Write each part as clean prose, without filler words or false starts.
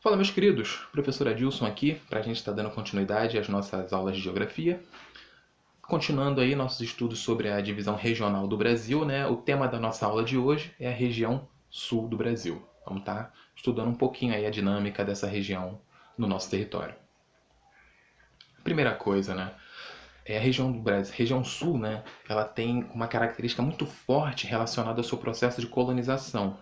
Fala, meus queridos, professor Adilson aqui, para a gente estar dando continuidade às nossas aulas de geografia. Continuando aí nossos estudos sobre a divisão regional do Brasil, né? O tema da nossa aula de hoje é a região sul do Brasil. Vamos estar estudando um pouquinho aí a dinâmica dessa região no nosso território. Primeira coisa, né? A região do Brasil, região sul, né? Ela tem uma característica muito forte relacionada ao seu processo de colonização.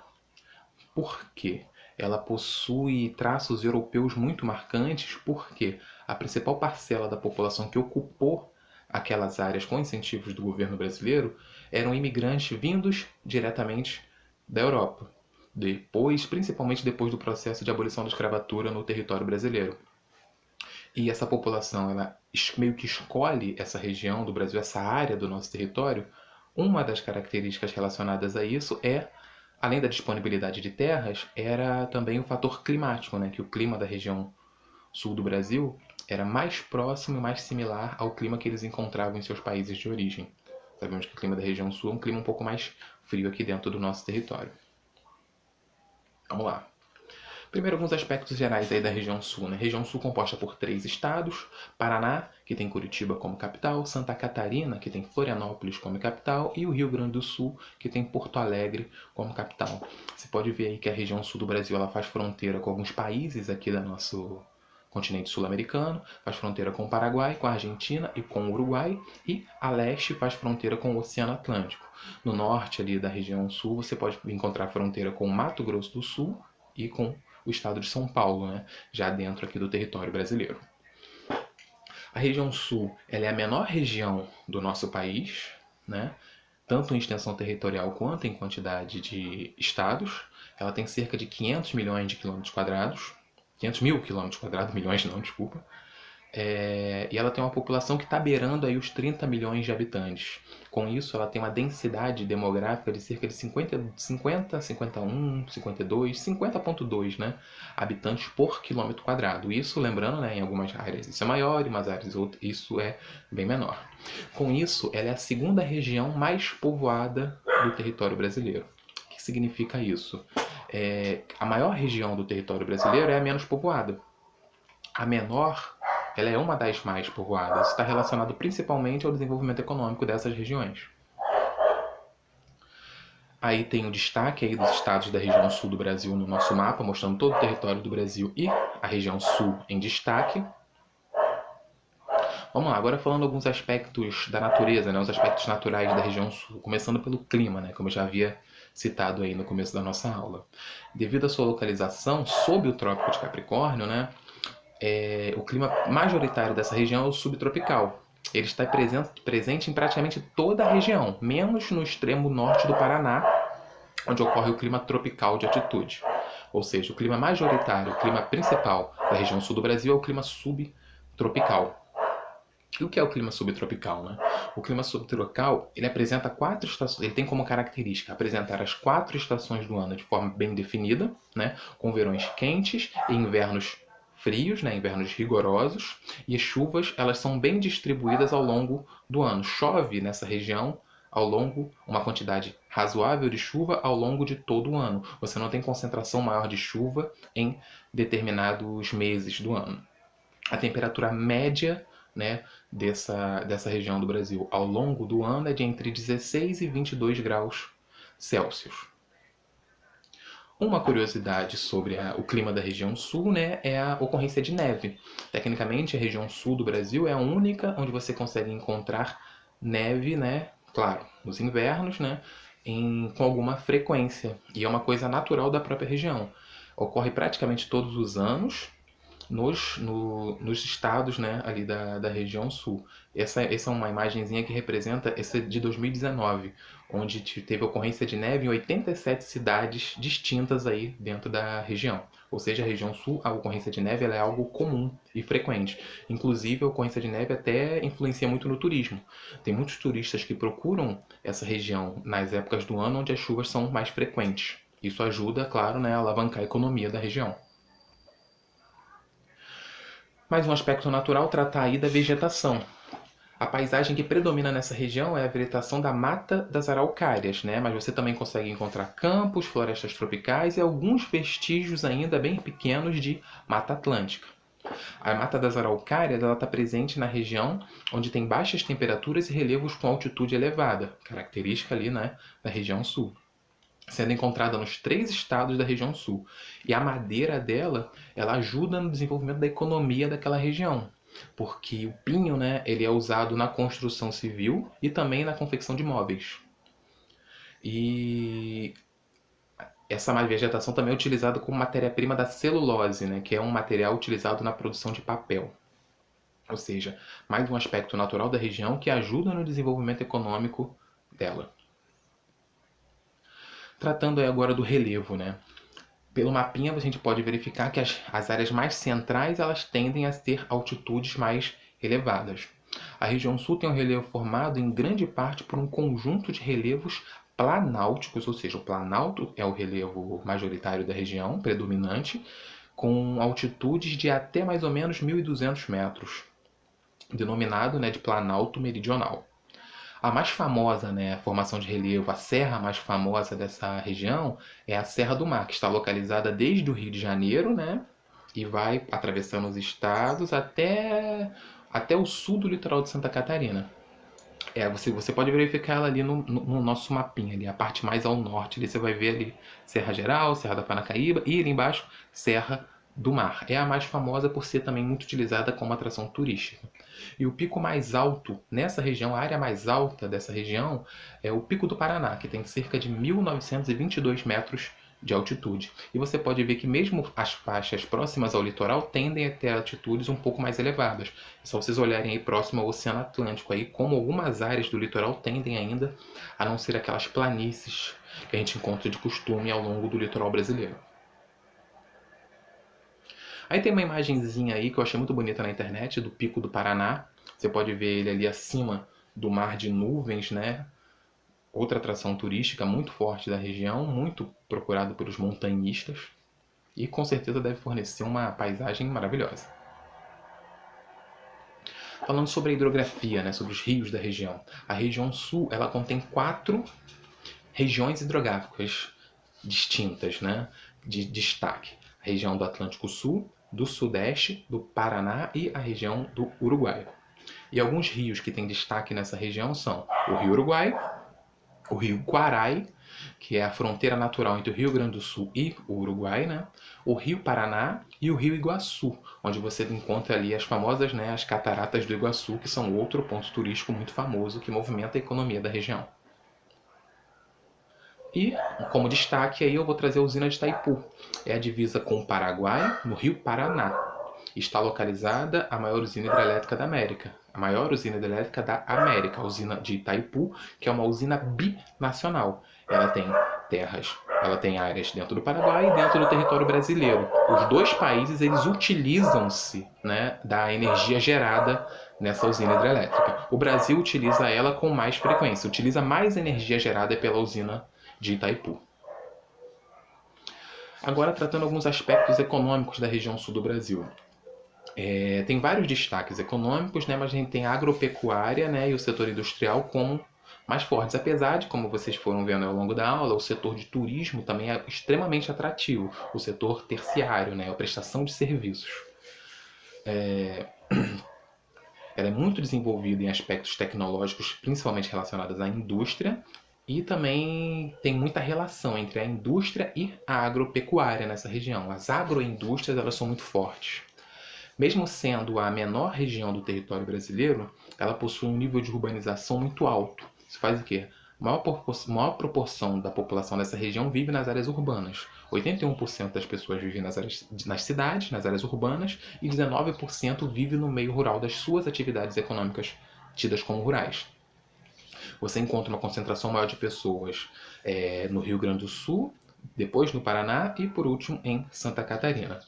Por quê? Ela possui traços europeus muito marcantes, porque a principal parcela da população que ocupou aquelas áreas com incentivos do governo brasileiro eram imigrantes vindos diretamente da Europa, principalmente depois do processo de abolição da escravatura no território brasileiro. E essa população, ela meio que escolhe essa região do Brasil, essa área do nosso território. Uma das características relacionadas a isso é, além da disponibilidade de terras, era também o fator climático, né? Que o clima da região sul do Brasil era mais próximo e mais similar ao clima que eles encontravam em seus países de origem. Sabemos que o clima da região sul é um clima um pouco mais frio aqui dentro do nosso território. Vamos lá. Primeiro, alguns aspectos gerais aí da região sul, né? Região sul composta por 3 estados: Paraná, que tem Curitiba como capital; Santa Catarina, que tem Florianópolis como capital; e o Rio Grande do Sul, que tem Porto Alegre como capital. Você pode ver aí que a região sul do Brasil ela faz fronteira com alguns países aqui do nosso continente sul-americano, faz fronteira com o Paraguai, com a Argentina e com o Uruguai, e a leste faz fronteira com o Oceano Atlântico. No norte ali da região sul você pode encontrar fronteira com o Mato Grosso do Sul e com o estado de São Paulo, né? Já dentro aqui do território brasileiro. A região sul ela é a menor região do nosso país, né? Tanto em extensão territorial quanto em quantidade de estados. Ela tem cerca de 500 milhões de quilômetros quadrados. 500 mil quilômetros quadrados, milhões não, desculpa. E ela tem uma população que está beirando aí os 30 milhões de habitantes. Com isso, ela tem uma densidade demográfica de cerca de 50, 51, 52, 50,2, né, habitantes por quilômetro quadrado. Isso, lembrando, né, em algumas áreas isso é maior, em umas áreas isso é bem menor. Com isso, ela é a segunda região mais povoada do território brasileiro. O que significa isso? A maior região do território brasileiro é a menos povoada. A menor, ela é uma das mais povoadas. Está relacionado principalmente ao desenvolvimento econômico dessas regiões. Aí tem o destaque aí dos estados da região sul do Brasil no nosso mapa, mostrando todo o território do Brasil e a região sul em destaque. Vamos lá, agora falando alguns aspectos da natureza, né, os aspectos naturais da região sul, começando pelo clima, né, como eu já havia citado aí no começo da nossa aula. Devido à sua localização sob o Trópico de Capricórnio, né, o clima majoritário dessa região é o subtropical. Ele está presente em praticamente toda a região, menos no extremo norte do Paraná, onde ocorre o clima tropical de altitude. Ou seja, o clima majoritário, o clima principal da região sul do Brasil é o clima subtropical. E o que é o clima subtropical, né? O clima subtropical, ele apresenta 4 estações, ele tem como característica apresentar as 4 estações do ano de forma bem definida, né? Com verões quentes e invernos frios, né, invernos rigorosos, e as chuvas elas são bem distribuídas ao longo do ano. Chove nessa região uma quantidade razoável de chuva ao longo de todo o ano. Você não tem concentração maior de chuva em determinados meses do ano. A temperatura média, né, dessa região do Brasil ao longo do ano é de entre 16 e 22 graus Celsius. Uma curiosidade sobre o clima da região sul, né, é a ocorrência de neve. Tecnicamente, a região sul do Brasil é a única onde você consegue encontrar neve, né, claro, nos invernos, né, com alguma frequência. E é uma coisa natural da própria região. Ocorre praticamente todos os anos nos estados, né, ali da região sul. Essa é uma imagenzinha que representa, essa de 2019, onde teve ocorrência de neve em 87 cidades distintas aí dentro da região. Ou seja, a região sul, a ocorrência de neve ela é algo comum e frequente. Inclusive, a ocorrência de neve até influencia muito no turismo. Tem muitos turistas que procuram essa região nas épocas do ano onde as chuvas são mais frequentes. Isso ajuda, claro, né, a alavancar a economia da região. Mais um aspecto natural, tratar aí da vegetação. A paisagem que predomina nessa região é a vegetação da Mata das Araucárias, né? Mas você também consegue encontrar campos, florestas tropicais e alguns vestígios ainda bem pequenos de Mata Atlântica. A Mata das Araucárias está presente na região onde tem baixas temperaturas e relevos com altitude elevada, característica ali, né, da região sul, sendo encontrada nos 3 estados da região sul. E a madeira dela, ela ajuda no desenvolvimento da economia daquela região, porque o pinho, né, ele é usado na construção civil e também na confecção de móveis. E essa vegetação também é utilizada como matéria-prima da celulose, né, que é um material utilizado na produção de papel. Ou seja, mais um aspecto natural da região que ajuda no desenvolvimento econômico dela. Tratando aí agora do relevo, né? Pelo mapinha a gente pode verificar que as áreas mais centrais elas tendem a ter altitudes mais elevadas. A região sul tem um relevo formado em grande parte por um conjunto de relevos planálticos, ou seja, o planalto é o relevo majoritário da região, predominante, com altitudes de até mais ou menos 1.200 metros, denominado, né, de planalto meridional. A mais famosa, né, formação de relevo, a serra mais famosa dessa região é a Serra do Mar, que está localizada desde o Rio de Janeiro, né, e vai atravessando os estados até o sul do litoral de Santa Catarina. Você pode verificar ela ali no nosso mapinha, ali, a parte mais ao norte. Ali você vai ver ali Serra Geral, Serra da Panacaíba e ali embaixo Serra do Mar. É a mais famosa por ser também muito utilizada como atração turística. E o pico mais alto nessa região, a área mais alta dessa região, é o Pico do Paraná, que tem cerca de 1.922 metros de altitude. E você pode ver que mesmo as faixas próximas ao litoral tendem a ter altitudes um pouco mais elevadas. É só vocês olharem aí próximo ao Oceano Atlântico, aí, como algumas áreas do litoral tendem ainda a não ser aquelas planícies que a gente encontra de costume ao longo do litoral brasileiro. Aí tem uma imagenzinha aí que eu achei muito bonita na internet do Pico do Paraná. Você pode ver ele ali acima do mar de nuvens, né? Outra atração turística muito forte da região, muito procurado pelos montanhistas e com certeza deve fornecer uma paisagem maravilhosa. Falando sobre a hidrografia, né, sobre os rios da região. A região sul ela contém 4 regiões hidrográficas distintas, né, de destaque. A região do Atlântico Sul, do Sudeste, do Paraná e a região do Uruguai. E alguns rios que têm destaque nessa região são o Rio Uruguai, o Rio Quarai, que é a fronteira natural entre o Rio Grande do Sul e o Uruguai, né? O Rio Paraná e o Rio Iguaçu, onde você encontra ali as famosas, né, as cataratas do Iguaçu, que são outro ponto turístico muito famoso que movimenta a economia da região. E, como destaque, aí eu vou trazer a usina de Itaipu. É a divisa com o Paraguai, no Rio Paraná. Está localizada a maior usina hidrelétrica da América. A maior usina hidrelétrica da América, a usina de Itaipu, que é uma usina binacional. Ela tem áreas dentro do Paraguai e dentro do território brasileiro. Os dois países eles utilizam-se, né, da energia gerada nessa usina hidrelétrica. O Brasil utiliza ela com mais frequência, utiliza mais energia gerada pela usina de Itaipu. Agora tratando alguns aspectos econômicos da região sul do Brasil. Tem vários destaques econômicos, né, mas a gente tem a agropecuária, né, e o setor industrial como mais fortes, apesar de, como vocês foram vendo ao longo da aula, o setor de turismo também é extremamente atrativo, o setor terciário, né, a prestação de serviços. Ela é muito desenvolvida em aspectos tecnológicos, principalmente relacionados à indústria, e também tem muita relação entre a indústria e a agropecuária nessa região. As agroindústrias elas são muito fortes. Mesmo sendo a menor região do território brasileiro, ela possui um nível de urbanização muito alto. Isso faz o quê? A maior proporção da população dessa região vive nas áreas urbanas. 81% das pessoas vivem nas cidades, nas áreas urbanas, e 19% vive no meio rural das suas atividades econômicas tidas como rurais. Você encontra uma concentração maior de pessoas no Rio Grande do Sul, depois no Paraná e, por último, em Santa Catarina.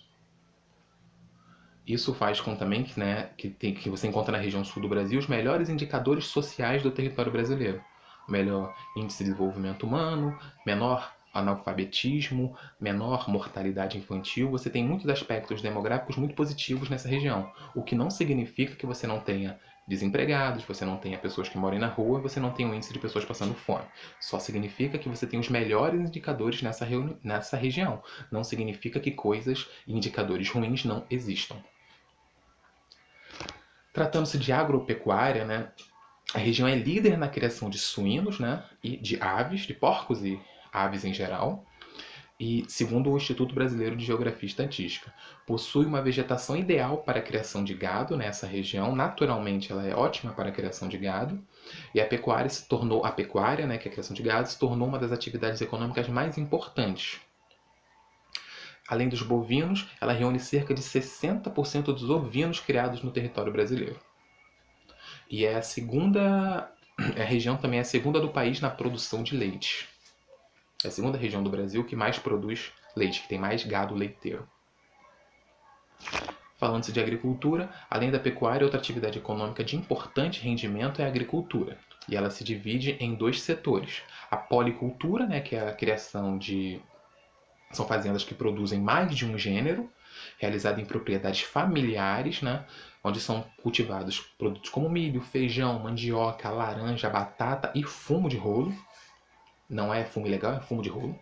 Isso faz com também que você encontra na região sul do Brasil os melhores indicadores sociais do território brasileiro. Melhor índice de desenvolvimento humano, menor analfabetismo, menor mortalidade infantil. Você tem muitos aspectos demográficos muito positivos nessa região, o que não significa que você não tenha desempregados, você não tenha pessoas que moram na rua, você não tem um índice de pessoas passando fome. Só significa que você tem os melhores indicadores nessa região. Não significa que coisas e indicadores ruins não existam. Tratando-se de agropecuária, né, a região é líder na criação de suínos, né, e de aves, de porcos e aves em geral. E, segundo o Instituto Brasileiro de Geografia e Estatística, possui uma vegetação ideal para a criação de gado nessa região. Naturalmente, ela é ótima para a criação de gado. E a pecuária, né, que é a criação de gado, se tornou uma das atividades econômicas mais importantes. Além dos bovinos, ela reúne cerca de 60% dos ovinos criados no território brasileiro. E a região também é a segunda do país na produção de leite. É a segunda região do Brasil que mais produz leite, que tem mais gado leiteiro. Falando-se de agricultura, além da pecuária, outra atividade econômica de importante rendimento é a agricultura. E ela se divide em dois setores. A policultura, né, que é a criação de... São fazendas que produzem mais de um gênero, realizada em propriedades familiares, né, onde são cultivados produtos como milho, feijão, mandioca, laranja, batata e fumo de rolo. Não é fumo ilegal, é fumo de rolo.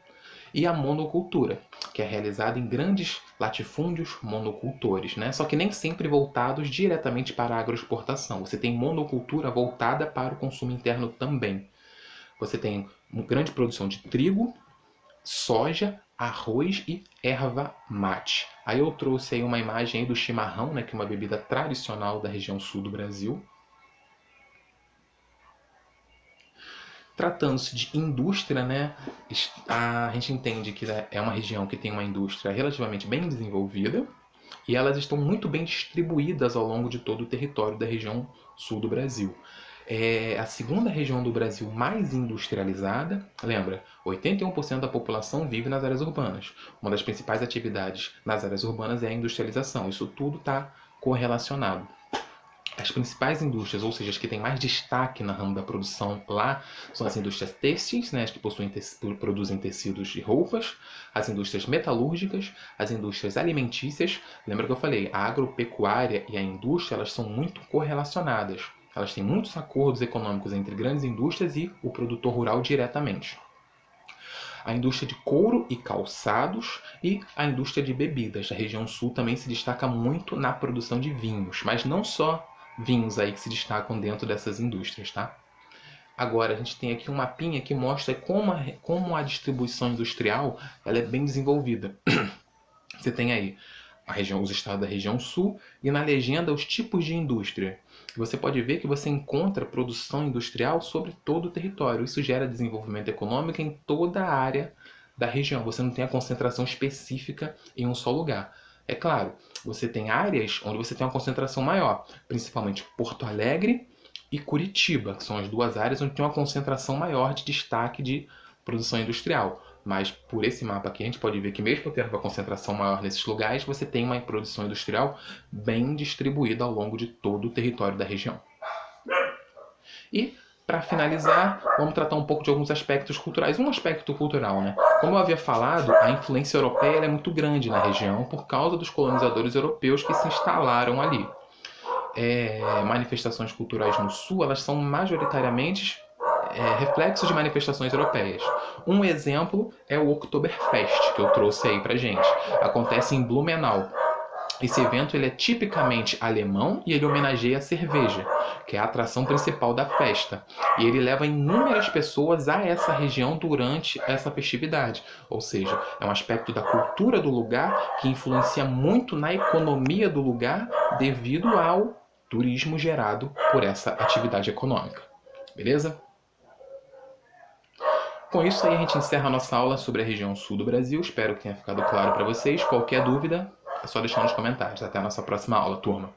E a monocultura, que é realizada em grandes latifúndios monocultores, né? Só que nem sempre voltados diretamente para a agroexportação. Você tem monocultura voltada para o consumo interno também. Você tem uma grande produção de trigo, soja, arroz e erva mate. Aí eu trouxe aí uma imagem aí do chimarrão, né, que é uma bebida tradicional da região sul do Brasil. Tratando-se de indústria, né, a gente entende que é uma região que tem uma indústria relativamente bem desenvolvida e elas estão muito bem distribuídas ao longo de todo o território da região sul do Brasil. É a segunda região do Brasil mais industrializada. Lembra, 81% da população vive nas áreas urbanas. Uma das principais atividades nas áreas urbanas é a industrialização. Isso tudo está correlacionado. As principais indústrias, ou seja, as que têm mais destaque na ramo da produção lá, são as indústrias têxteis, né, as que produzem tecidos e roupas, as indústrias metalúrgicas, as indústrias alimentícias. Lembra que eu falei, a agropecuária e a indústria elas são muito correlacionadas. Elas têm muitos acordos econômicos entre grandes indústrias e o produtor rural diretamente. A indústria de couro e calçados e a indústria de bebidas. A região sul também se destaca muito na produção de vinhos, mas não só vinhos aí que se destacam dentro dessas indústrias, tá? Agora, a gente tem aqui um mapinha que mostra como a distribuição industrial ela é bem desenvolvida. Você tem aí os estados da região sul e na legenda os tipos de indústria. Você pode ver que você encontra produção industrial sobre todo o território. Isso gera desenvolvimento econômico em toda a área da região. Você não tem a concentração específica em um só lugar. É claro, você tem áreas onde você tem uma concentração maior, principalmente Porto Alegre e Curitiba, que são as duas áreas onde tem uma concentração maior de destaque de produção industrial. Mas por esse mapa aqui a gente pode ver que mesmo tendo uma concentração maior nesses lugares, você tem uma produção industrial bem distribuída ao longo de todo o território da região. E, para finalizar, vamos tratar um pouco de alguns aspectos culturais. Um aspecto cultural, né? Como eu havia falado, a influência europeia é muito grande na região por causa dos colonizadores europeus que se instalaram ali. Manifestações culturais no sul, elas são majoritariamente reflexos de manifestações europeias. Um exemplo é o Oktoberfest, que eu trouxe aí pra gente. Acontece em Blumenau. Esse evento ele é tipicamente alemão e ele homenageia a cerveja, que é a atração principal da festa. E ele leva inúmeras pessoas a essa região durante essa festividade. Ou seja, é um aspecto da cultura do lugar que influencia muito na economia do lugar devido ao turismo gerado por essa atividade econômica. Beleza? Com isso aí a gente encerra a nossa aula sobre a região sul do Brasil. Espero que tenha ficado claro para vocês. Qualquer dúvida é só deixar nos comentários. Até a nossa próxima aula, turma.